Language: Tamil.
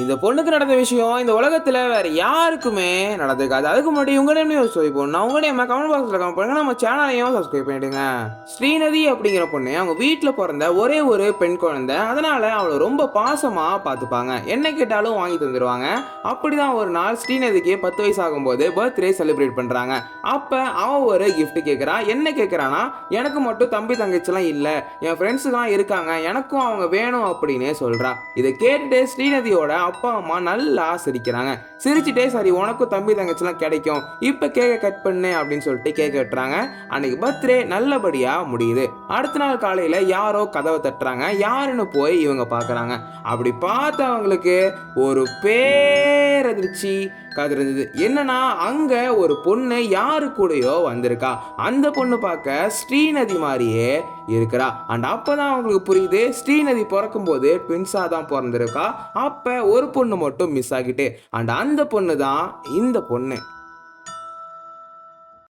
இந்த பொண்ணுக்கு நடந்த விஷயம் இந்த உலகத்துல வேற யாருக்குமே நடந்திருக்காது. அதுக்கு முன்னாடி உங்க நேம்லயும் யோசிச்சு போடணும். உங்க நேம் கமெண்ட் பாக்ஸ்ல கமெண்ட் பண்ணுங்க. நம்ம சேனலையும் சப்ஸ்கிரைப் பண்ணிடுங்க. ஸ்ரீநதி அப்படிங்கிற பொண்ணு அவங்க வீட்டுல பிறந்த ஒரே ஒரு பெண் குழந்தை. அதனால அவளை ரொம்ப பாசமா பார்த்துப்பாங்க. என்ன கேட்டாலும் வாங்கி தந்துடுவாங்க. அப்படிதான் ஒரு நாள் ஸ்ரீநதிக்கு 10 வயசு ஆகும்போது பர்த்டே செலிப்ரேட் பண்றாங்க. அப்ப அவன் ஒரு gift கேட்கறா. என்ன கேட்கறானா, எனக்கு மட்டும் தம்பி தங்கச்சிலாம் இல்ல, என் ஃப்ரெண்ட்ஸ் தான் இருக்காங்க, எனக்கும் அவங்க வேணும் அப்படின்னு சொல்றா. இதை கேட்டுட்டு ஸ்ரீநதியோட அப்பா அம்மா நல்லா சிரிக்கிறாங்க. சிரிச்சுட்டே சரி உனக்கும் தம்பி தங்கச்சிலாம் கிடைக்கும், இப்ப கேக்க கட் பண்ணு அப்படின்னு சொல்லிட்டு கேக் வெட்டுறாங்க. அன்னைக்கு பர்த்டே நல்லபடியா முடியுது. அடுத்த நாள் காலையில யாரோ கதவை தட்டுறாங்க. யாருன்னு போய் இவங்க பாக்குறாங்க. அப்படி பார்த்தவங்களுக்கு ஒரு பேரதிர்ச்சி காத்திருந்தது. என்னன்னா அங்க ஒரு பொண்ணு யாரு கூடயோ வந்திருக்கா. அந்த பொண்ணு பார்க்க ஸ்ரீநதி மாதிரியே இருக்கிறா. அண்ட் அப்பதான் அவங்களுக்கு புரியுது, ஸ்ரீநதி பிறக்கும் போது ட்வின்ஸா தான் பிறந்திருக்கா. அப்ப ஒரு பொண்ணு மட்டும் மிஸ் ஆகிட்டு, அண்ட் அந்த பொண்ணு தான் இந்த பொண்ணு.